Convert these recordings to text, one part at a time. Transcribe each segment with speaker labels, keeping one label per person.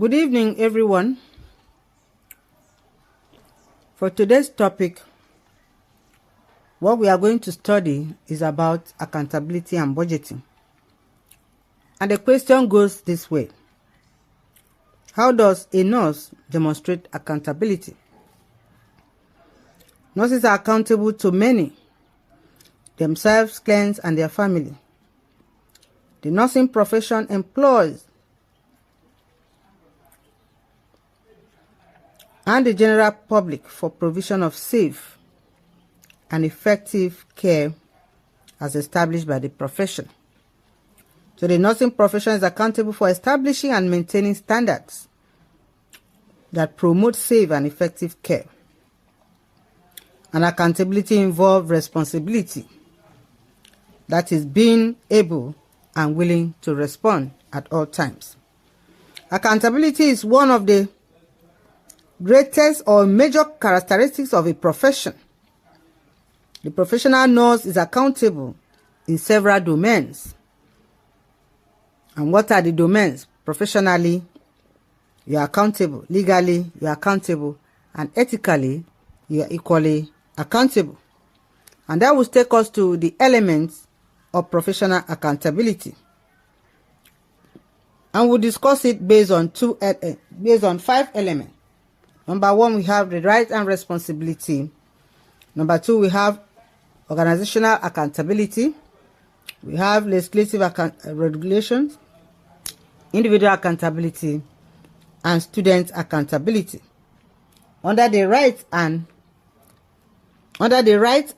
Speaker 1: Good evening, everyone. For today's topic, what we are going to study is about accountability and budgeting. And the question goes this way: how does a nurse demonstrate accountability? Nurses are accountable to many, themselves, clients, and their family. The nursing profession employs and the general public for provision of safe and effective care as established by the profession. So the nursing profession is accountable for establishing and maintaining standards that promote safe and effective care. And accountability involves responsibility, that is, being able and willing to respond at all times. Accountability is one of the greatest or major characteristics of a profession. The professional nurse is accountable in several domains. And what are the domains? Professionally, you are accountable. Legally, you are accountable. And ethically, you are equally accountable. And that will take us to the elements of professional accountability. And we'll discuss it based on 5 elements. Number 1, we have the right and responsibility. Number 2, we have organizational accountability. We have legislative regulations, individual accountability, and student accountability. Under the right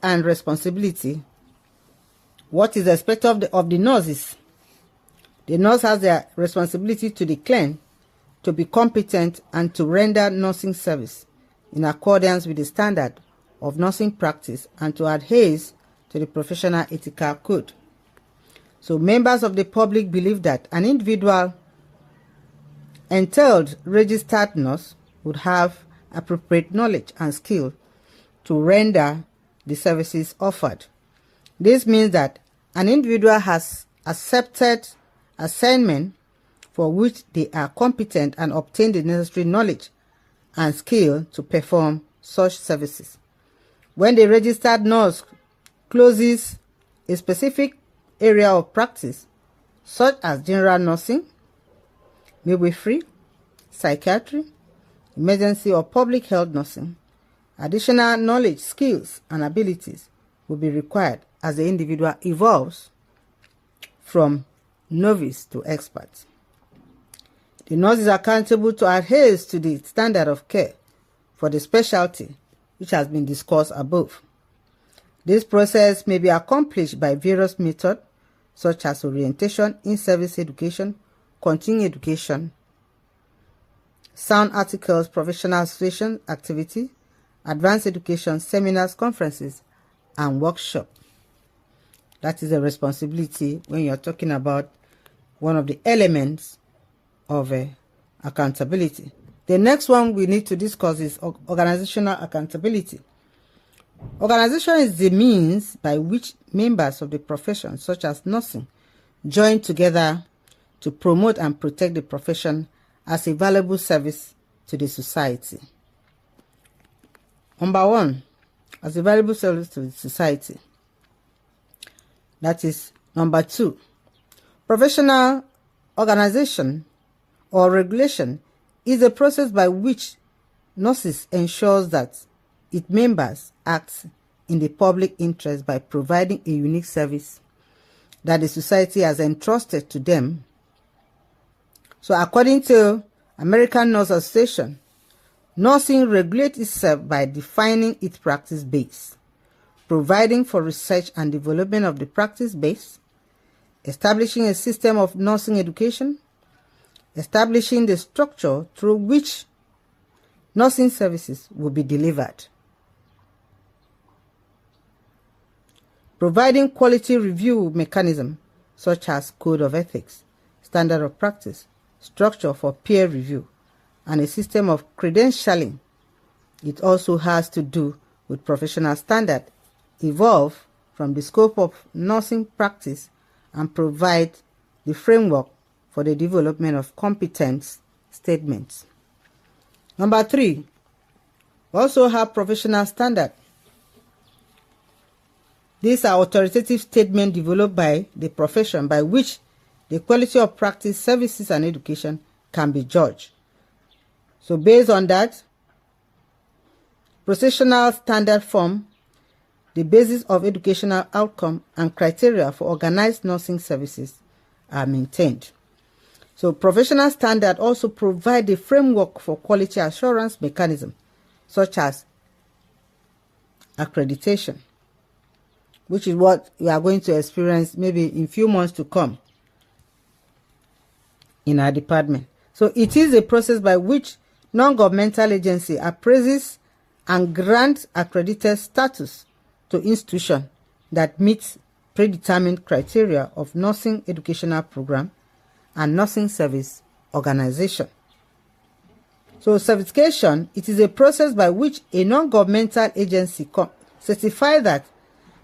Speaker 1: and responsibility, what is expected of the nurse is the nurse has the responsibility to the client to be competent and to render nursing service in accordance with the standard of nursing practice and to adhere to the professional ethical code. So members of the public believe that an individual entailed registered nurse would have appropriate knowledge and skill to render the services offered. This means that an individual has accepted assignment for which they are competent and obtain the necessary knowledge and skill to perform such services. When the registered nurse closes a specific area of practice, such as general nursing, midwifery, psychiatry, emergency or public health nursing, additional knowledge, skills, and abilities will be required as the individual evolves from novice to expert. The nurse is accountable to adhere to the standard of care for the specialty which has been discussed above. This process may be accomplished by various methods such as orientation, in-service education, continuing education, sound articles, professional association activity, advanced education, seminars, conferences, and workshops. That is a responsibility when you're talking about one of the elements of accountability. The next one we need to discuss is organizational accountability. Organization is the means by which members of the profession, such as nursing, join together to promote and protect the profession as a valuable service to the society. Number 1, as a valuable service to the society. That is number 2. Professional organization or regulation is a process by which nurses ensures that its members act in the public interest by providing a unique service that the society has entrusted to them. So according to American Nurse Association, nursing regulates itself by defining its practice base, providing for research and development of the practice base, establishing a system of nursing education, establishing the structure through which nursing services will be delivered, providing quality review mechanism such as code of ethics, standard of practice, structure for peer review, and a system of credentialing. It also has to do with professional standard evolved from the scope of nursing practice and provide the framework for the development of competence statements. Number 3, we also have professional standard. These are authoritative statements developed by the profession by which the quality of practice, services, and education can be judged. So based on that, professional standard form the basis of educational outcome and criteria for organized nursing services are maintained. So professional standard also provide a framework for quality assurance mechanism such as accreditation, which is what we are going to experience maybe in few months to come in our department. So it is a process by which non-governmental agency appraises and grants accredited status to institutions that meet predetermined criteria of nursing educational program and nursing service organization. So certification, it is a process by which a non-governmental agency certifies that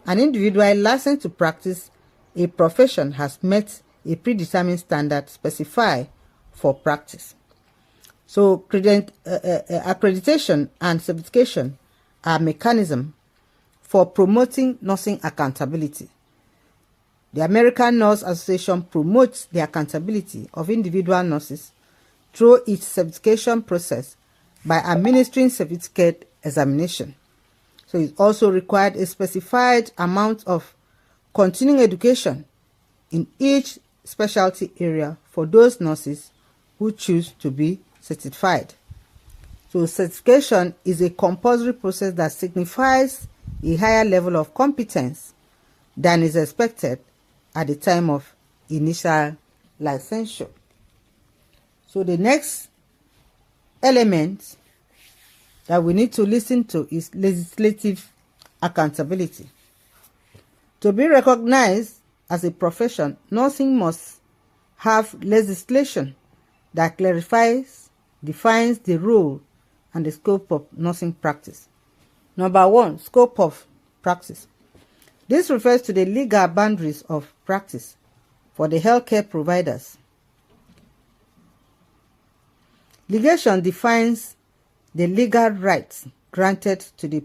Speaker 1: an individual licensed to practice a profession has met a predetermined standard specified for practice. So accreditation and certification are mechanisms for promoting nursing accountability. The American Nurse Association promotes the accountability of individual nurses through its certification process by administering certificate examination. So it also required a specified amount of continuing education in each specialty area for those nurses who choose to be certified. So certification is a compulsory process that signifies a higher level of competence than is expected at the time of initial licensure. So the next element that we need to listen to is legislative accountability. To be recognized as a profession, nursing must have legislation that clarifies, defines the role and the scope of nursing practice. Number 1, scope of practice. This refers to the legal boundaries of practice for the healthcare providers. Legislation defines the legal rights granted to the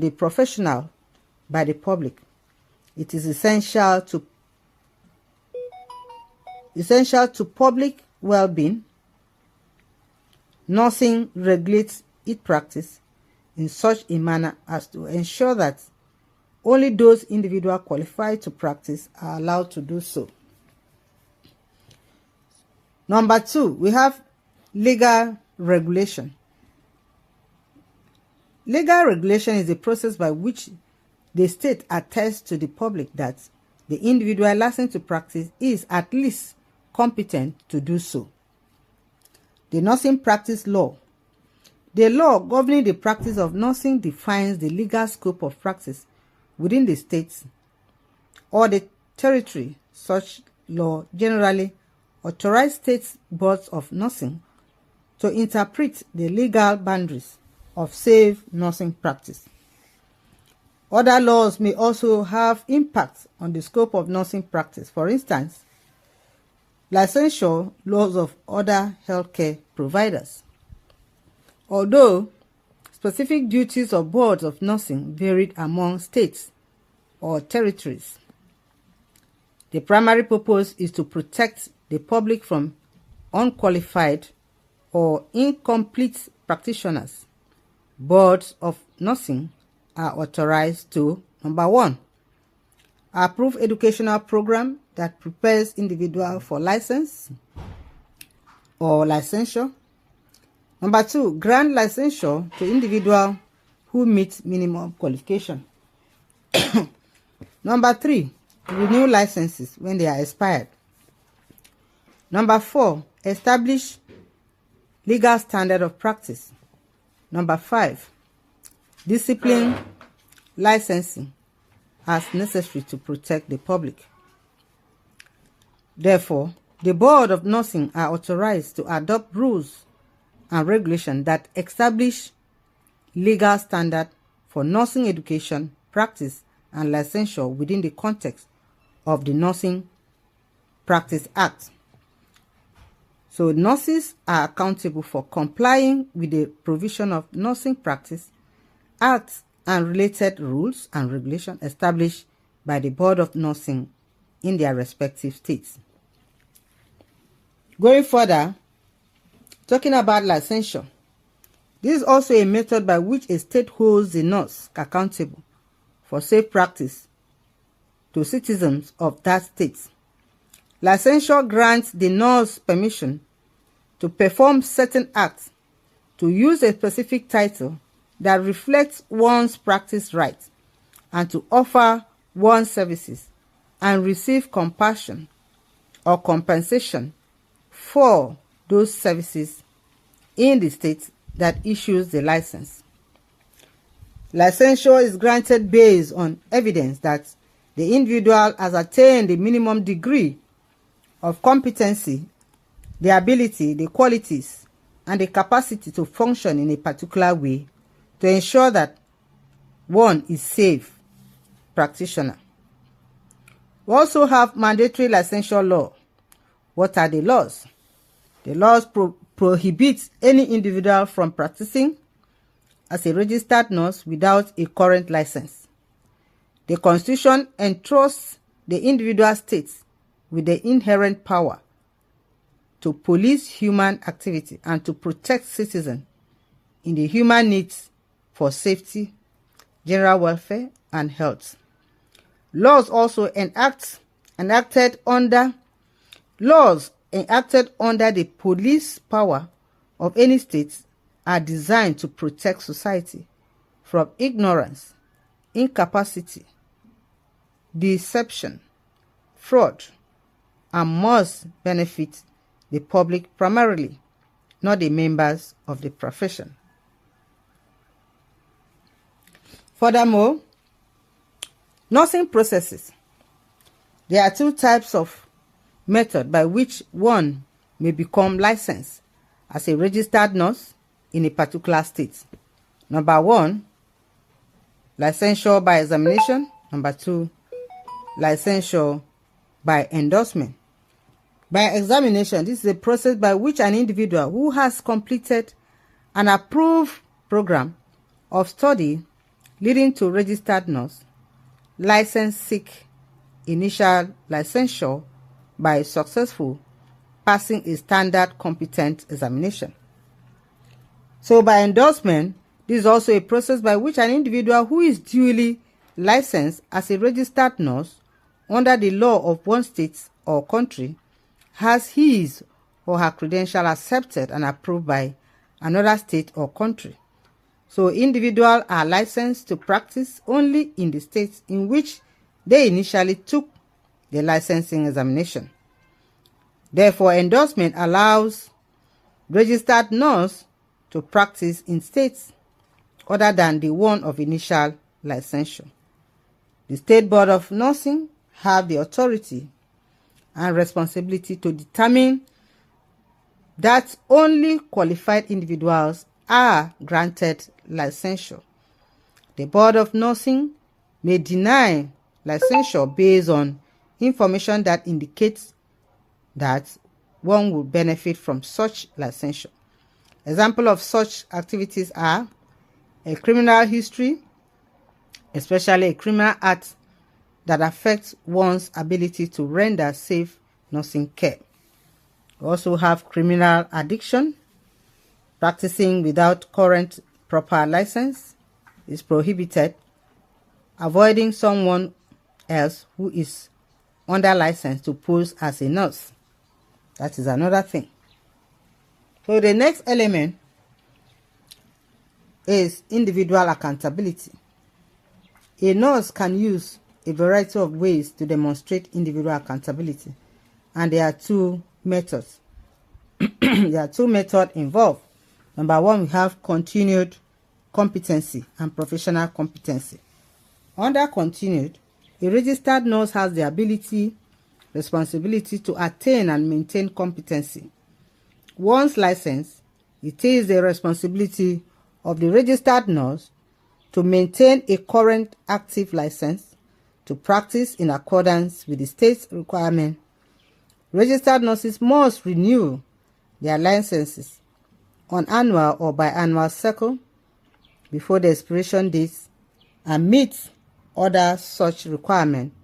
Speaker 1: professional by the public. It is essential to public well-being. Nursing regulates its practice in such a manner as to ensure that only those individuals qualified to practice are allowed to do so. Number 2, we have legal regulation. Legal regulation is a process by which the state attests to the public that the individual licensed to practice is at least competent to do so. The nursing practice law. The law governing the practice of nursing defines the legal scope of practice within the states or the territory. Such law generally authorizes state boards of nursing to interpret the legal boundaries of safe nursing practice. Other laws may also have impact on the scope of nursing practice. For instance, licensure laws of other healthcare providers. Although specific duties of boards of nursing varied among states or territories, the primary purpose is to protect the public from unqualified or incomplete practitioners. Boards of nursing are authorized to, number 1, approve educational program that prepares individuals for license or licensure. Number 2, grant licensure to individuals who meet minimum qualification. Number 3, renew licenses when they are expired. Number 4, establish legal standard of practice. Number 5, discipline licensing as necessary to protect the public. Therefore, the Board of Nursing are authorized to adopt rules and regulations that establish legal standard for nursing education, practice, and licensure within the context of the Nursing Practice Act. So nurses are accountable for complying with the provision of nursing practice, acts, and related rules and regulations established by the Board of Nursing in their respective states. Going further, talking about licensure, this is also a method by which a state holds the nurse accountable for safe practice to citizens of that state. Licensure grants the nurse permission to perform certain acts, to use a specific title that reflects one's practice rights, and to offer one's services and receive compassion or compensation for those services in the state that issues the license. Licensure is granted based on evidence that the individual has attained the minimum degree of competency, the ability, the qualities, and the capacity to function in a particular way to ensure that one is safe practitioner. We also have mandatory licensure law. What are the laws? The laws prohibit any individual from practicing as a registered nurse without a current license. The Constitution entrusts the individual states with the inherent power to police human activity and to protect citizens in the human needs for safety, general welfare, and health. Laws also enacted under the police power of any state are designed to protect society from ignorance, incapacity, deception, fraud, and must benefit the public primarily, not the members of the profession. Furthermore, nursing processes. There are two types of method by which one may become licensed as a registered nurse in a particular state. Number one, licensure by examination. Number two, licensure by endorsement. By examination, this is a process by which an individual who has completed an approved program of study leading to registered nurse license seek initial licensure by successful passing a standard competent examination. So by endorsement, this is also a process by which an individual who is duly licensed as a registered nurse under the law of one state or country has his or her credential accepted and approved by another state or country. So individuals are licensed to practice only in the states in which they initially took the licensing examination. Therefore, endorsement allows registered nurse to practice in states other than the one of initial licensure. The State Board of Nursing have the authority and responsibility to determine that only qualified individuals are granted licensure. The Board of Nursing may deny licensure based on information that indicates that one will benefit from such licensure. Examples of such activities are a criminal history, especially a criminal act that affects one's ability to render safe nursing care. We also have criminal addiction. Practicing without current proper license is prohibited. Avoiding someone else who is under license to pose as a nurse, that is another thing. So the next element is individual accountability. A nurse can use a variety of ways to demonstrate individual accountability, and there are two methods. There are two methods involved. Number one, we have continued competency and professional competency. Under continued, a registered nurse has the ability, responsibility to attain and maintain competency. Once licensed, it is the responsibility of the registered nurse to maintain a current active license to practice in accordance with the state's requirement. Registered nurses must renew their licenses on annual or biannual cycle before the expiration dates and meet other such requirements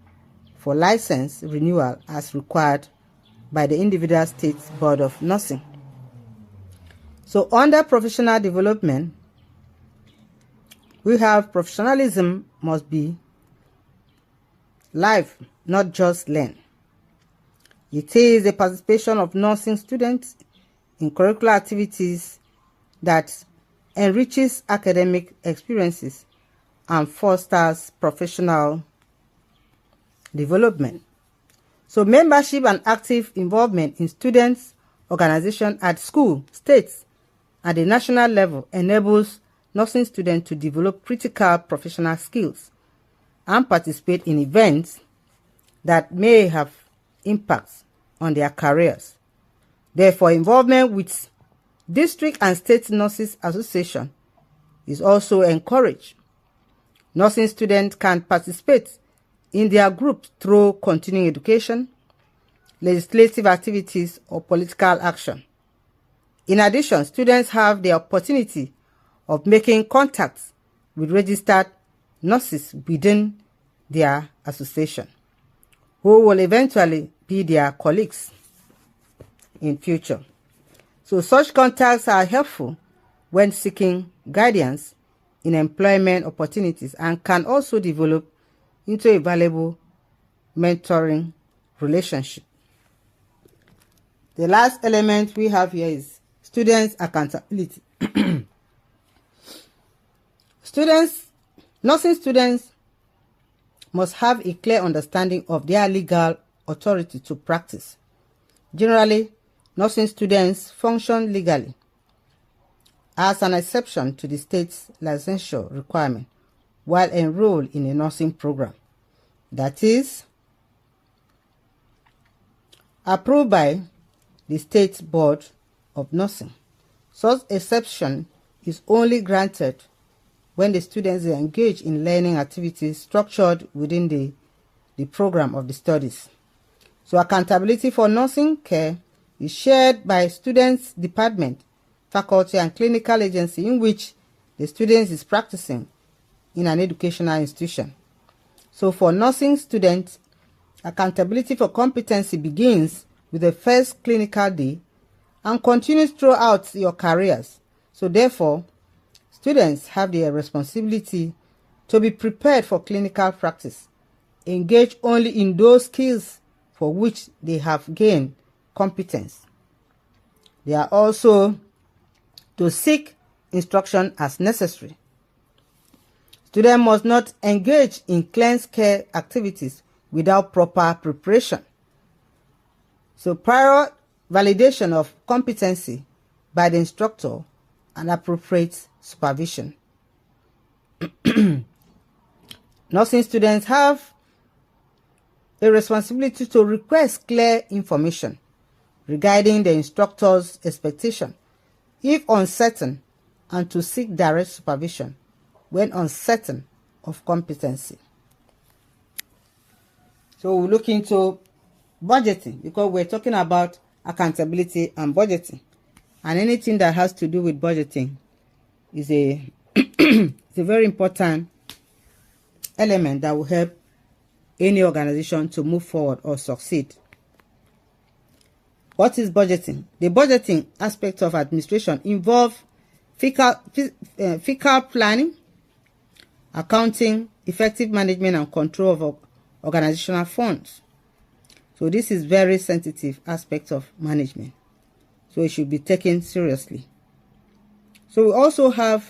Speaker 1: for license renewal as required by the individual state's Board of Nursing. So under professional development, we have professionalism must be live, not just learn. It is a participation of nursing students in curricular activities that enriches academic experiences and fosters professional development. So membership and active involvement in students' organization at school, states, at the national level enables nursing students to develop critical professional skills and participate in events that may have impacts on their careers. Therefore, involvement with district and state nurses association is also encouraged. Nursing students can participate in their groups through continuing education, legislative activities, or political action. In addition, students have the opportunity of making contacts with registered nurses within their association, who will eventually be their colleagues in future. So such contacts are helpful when seeking guidance in employment opportunities and can also develop into a valuable mentoring relationship. The last element we have here is students' accountability. Nursing students must have a clear understanding of their legal authority to practice. Generally, nursing students function legally as an exception to the state's licensure requirement while enrolled in a nursing program that is approved by the State Board of Nursing. Such exception is only granted when the students are engaged in learning activities structured within the program of the studies. So accountability for nursing care is shared by students' department, faculty, and clinical agency in which the student is practicing in an educational institution. So for nursing students, accountability for competency begins with the first clinical day and continues throughout your careers. So therefore, students have the responsibility to be prepared for clinical practice, engage only in those skills for which they have gained competence. They are also to seek instruction as necessary. Students must not engage in clinical care activities without proper preparation. So prior validation of competency by the instructor and appropriate supervision. Nursing students have a responsibility to request clear information regarding the instructor's expectation if uncertain, and to seek direct supervision when uncertain of competency. So we'll look into budgeting because we're talking about accountability and budgeting, and anything that has to do with budgeting is a it's a very important element that will help any organization to move forward or succeed. What is budgeting? The budgeting aspect of administration involve fiscal planning, accounting, effective management, and control of organizational funds. So this is very sensitive aspect of management. So it should be taken seriously. So we also have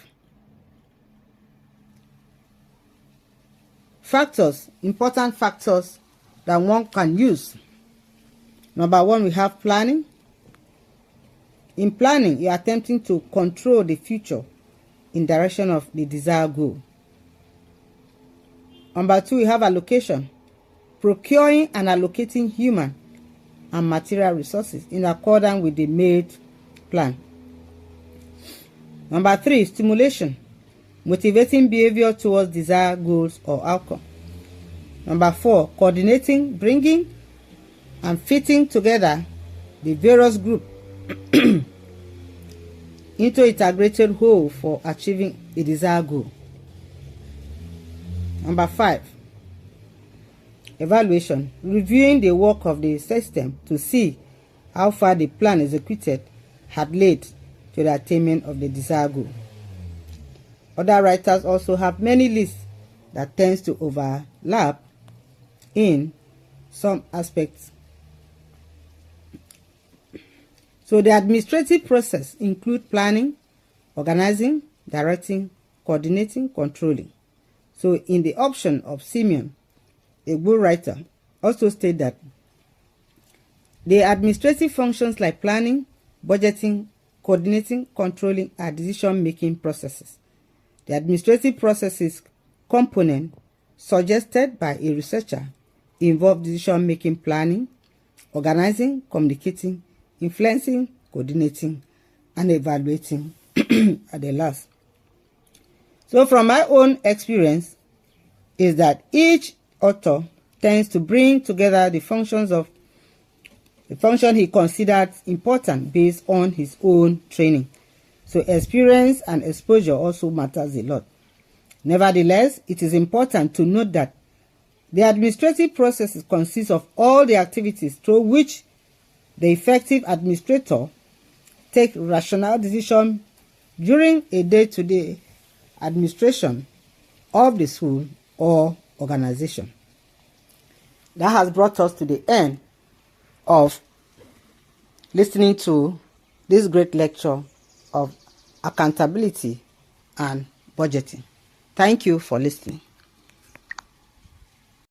Speaker 1: factors, important factors that one can use. Number one, we have planning. In planning, you are attempting to control the future in direction of the desired goal. Number two, we have allocation. Procuring and allocating human and material resources in accordance with the made plan. Number three, stimulation. Motivating behavior towards desired goals or outcome. Number four, coordinating, bringing and fitting together the various groups into integrated whole for achieving a desired goal. Number 5, evaluation. Reviewing the work of the system to see how far the plan executed had led to the attainment of the desired goal. Other writers also have many lists that tends to overlap in some aspects. So the administrative process include planning, organizing, directing, coordinating, controlling. So in the option of Simeon, a good writer, also state that the administrative functions like planning, budgeting, coordinating, controlling are decision-making processes. The administrative processes component suggested by a researcher involve decision-making, planning, organizing, communicating, influencing, coordinating, and evaluating at the last. So from my own experience is that each author tends to bring together the function he considered important based on his own training. So experience and exposure also matters a lot. Nevertheless, it is important to note that the administrative process consists of all the activities through which the effective administrator takes rational decisions during a day-to-day administration of the school or organization. That has brought us to the end of listening to this great lecture of accountability and budgeting. Thank you for listening.